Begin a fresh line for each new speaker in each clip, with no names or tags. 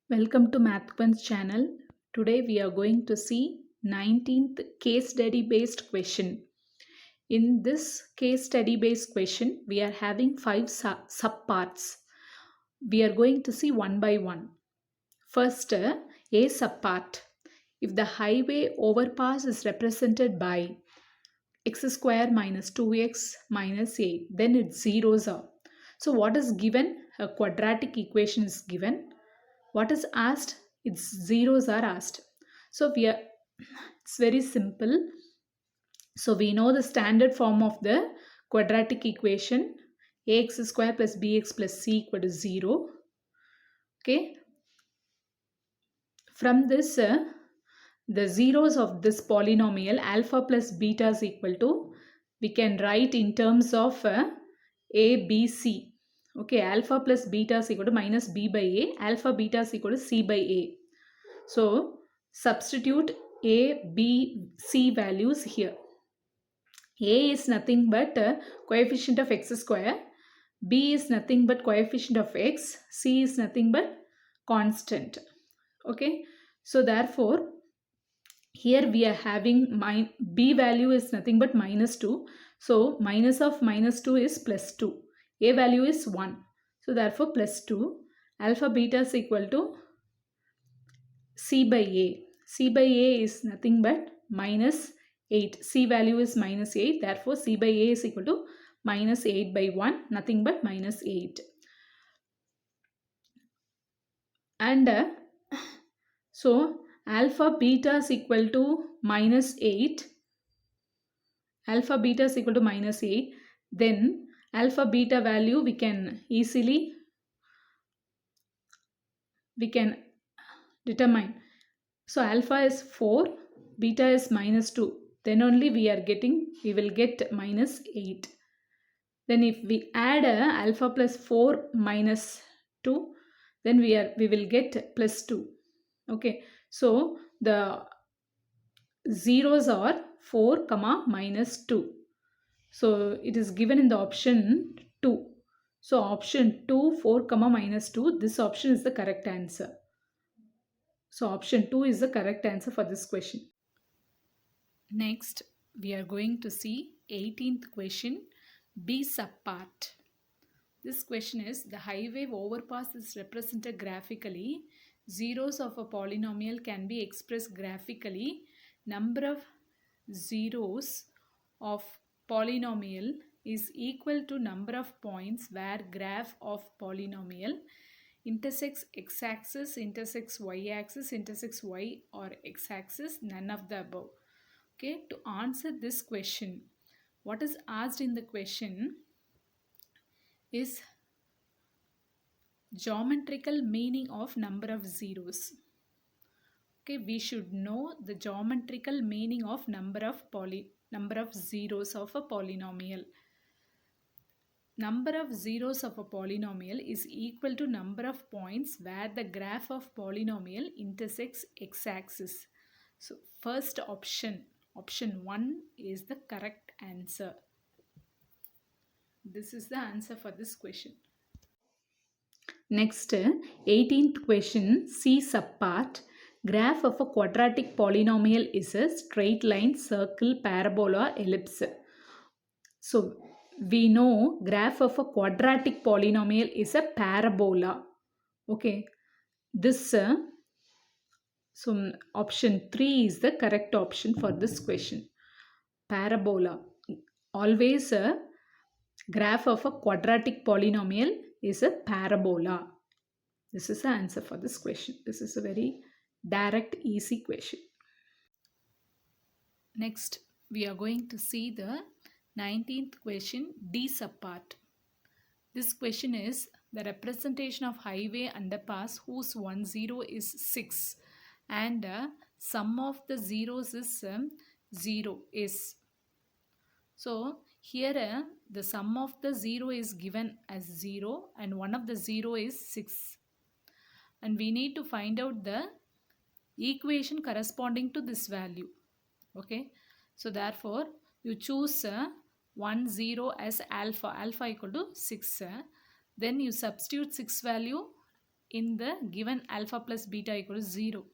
Welcome to MathQuens channel. Today we are going to see 19th case study based question. In this case study based question, we are having 5 subparts. We are going to see one by one. First, A subpart. If the highway overpass is represented by x square minus 2x minus 8, then its zeros are. So what is given? A quadratic equation is given. What is asked? Its zeros are asked. So it's very simple. So we know the standard form of the quadratic equation: ax square plus bx plus c equal to 0. Okay. From this, the zeros of this polynomial alpha plus beta is equal to, we can write in terms of a, b, c. Okay, alpha plus beta is equal to minus b by a, alpha beta is equal to c by a. So substitute a, b, c values here. A is nothing but coefficient of x square, b is nothing but coefficient of x, c is nothing but constant. Okay, so therefore here we are having b value is nothing but minus 2. So minus of minus 2 is plus 2. A value is 1. So therefore plus 2. Alpha beta is equal to c by a. C by a is nothing but minus 8. C value is minus 8. Therefore c by a is equal to minus 8 by 1. Nothing but minus 8. And so alpha beta is equal to minus 8. Alpha beta is equal to minus 8. Then alpha beta value we can determine. So alpha is 4, beta is minus 2. Then only we will get minus 8. Then if we add alpha plus 4 minus 2, then we will get plus 2. Okay, so the zeros are 4 comma minus 2. So it is given in the option 2. So option 2, 4 comma minus 2, this option is the correct answer. So option 2 is the correct answer for this question. Next, we are going to see 18th question, B subpart. This question is, the high-wave overpass is represented graphically. Zeros of a polynomial can be expressed graphically. Number of zeros of polynomial is equal to number of points where graph of polynomial intersects x-axis, intersects y-axis, intersects y or x-axis, none of the above. Okay, to answer this question, what is asked in the question is geometrical meaning of number of zeros. Okay, we should know the geometrical meaning of number of zeros of a polynomial. Number of zeros of a polynomial is equal to number of points where the graph of polynomial intersects x-axis. So first option 1 is the correct answer. This is the answer for this question. Next, 18th question, C subpart. Graph of a quadratic polynomial is a straight line, circle, parabola, ellipse. So we know graph of a quadratic polynomial is a parabola. Okay, this so option 3 is the correct option for this question. Parabola. Always a graph of a quadratic polynomial is a parabola. This is the answer for this question. This is a very direct, easy question. Next, we are going to see the 19th question, D subpart. This question is, the representation of highway underpass whose 10 is 6 and sum of the zeros is 0 is. So here the sum of the 0 is given as 0 and one of the 0 is 6. And we need to find out the equation corresponding to this value. Okay, so therefore you choose 1 0 as alpha equal to 6. Then you substitute 6 value in the given alpha plus beta equal to 0.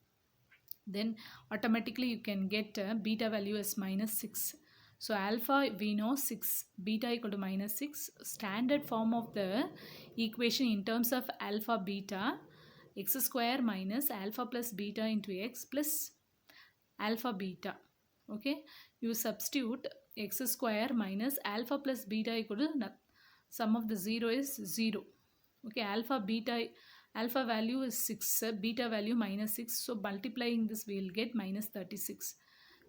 Then automatically you can get beta value as minus 6. So alpha we know 6, beta equal to minus 6. Standard form of the equation in terms of alpha beta, x square minus alpha plus beta into x plus alpha beta. Okay, you substitute x square minus alpha plus beta equal to sum of the 0 is 0. Okay, alpha value is 6, beta value minus 6, so multiplying this we will get minus 36.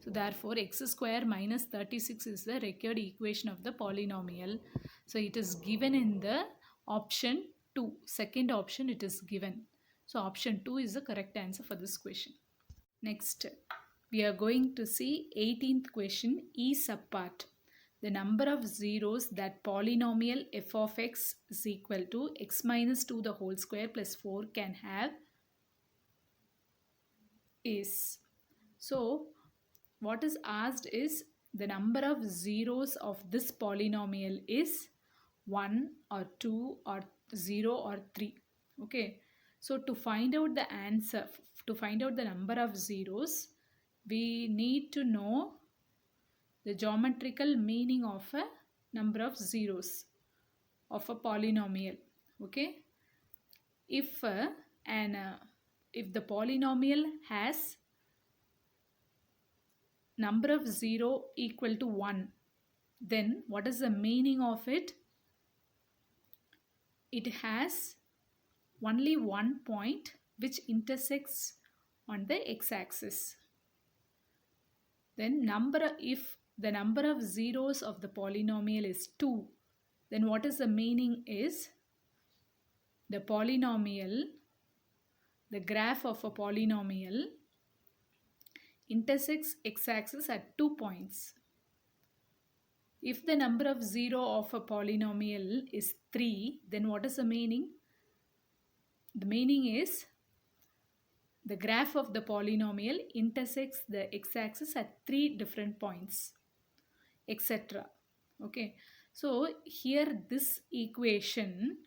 So therefore x square minus 36 is the required equation of the polynomial. So it is given in the option 2, second option it is given. So option 2 is the correct answer for this question. Next, we are going to see 18th question, E subpart. The number of zeros that polynomial f of x is equal to x minus 2 the whole square plus 4 can have is. So what is asked is the number of zeros of this polynomial is 1 or 2 or 0 or 3. Okay, so to find out the answer, to find out the number of zeros, we need to know the geometrical meaning of a number of zeros of a polynomial. Okay, if the polynomial has number of 0 equal to 1, then what is the meaning of it? It has only one point which intersects on the x-axis. Then if the number of zeros of the polynomial is 2, then what is the meaning is the polynomial, the graph of a polynomial intersects x-axis at 2 points. If the number of 0 of a polynomial is 3, then what is the meaning? The meaning is the graph of the polynomial intersects the x-axis at 3 different points, etc. Okay, so here this equation,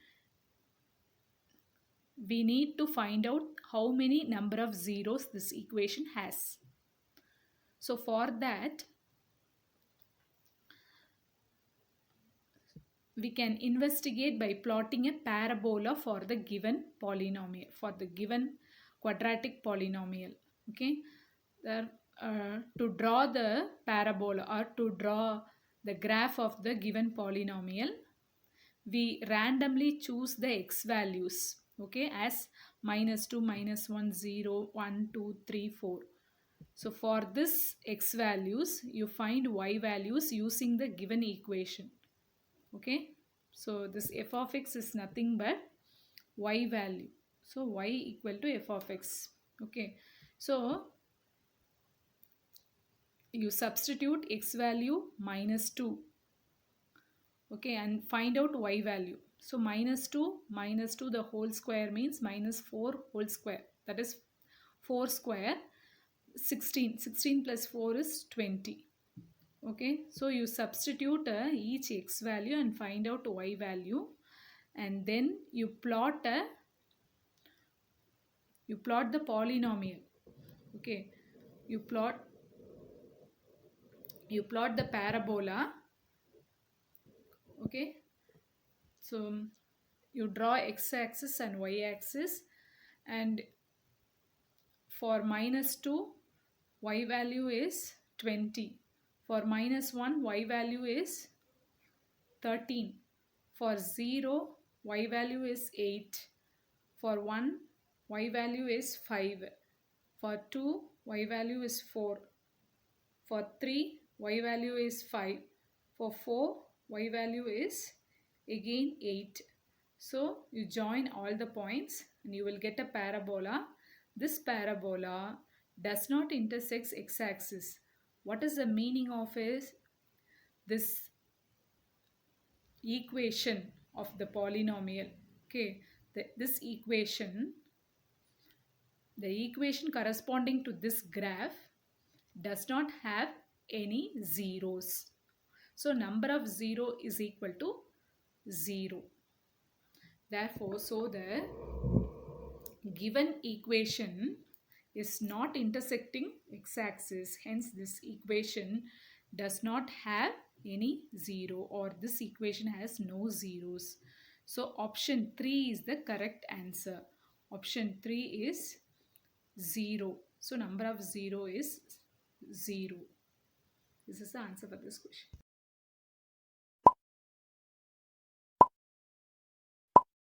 we need to find out how many number of zeros this equation has. So for that, we can investigate by plotting a parabola for the given polynomial, for the given quadratic polynomial. Okay, to draw the parabola or to draw the graph of the given polynomial, we randomly choose the x values, okay, as minus 2, minus 1, 0, 1, 2, 3, 4. So for this x values, you find y values using the given equation. Okay, so this f of x is nothing but y value. So y equal to f of x. Okay, so you substitute x value minus 2. Okay, and find out y value. So minus 2 the whole square means minus 4 whole square. That is 4 square, 16. 16 plus 4 is 20. Okay, so you substitute each x value and find out y value, and then you plot the polynomial. Okay, you plot the parabola. Okay, so you draw x-axis and y-axis, and for minus 2 y value is 20. For minus 1, y value is 13. For 0, y value is 8. For 1, y value is 5. For 2, y value is 4. For 3, y value is 5. For 4, y value is again 8. So you join all the points and you will get a parabola. This parabola does not intersect x-axis. What is the meaning of this equation of the polynomial? Okay, this equation, the equation corresponding to this graph does not have any zeros. So number of 0 is equal to 0. Therefore, so the given equation is not intersecting x-axis, hence this equation does not have any zero, or this equation has no zeros. So option 3 is the correct answer. Option 3 is 0. So number of 0 is 0. This is the answer for this question.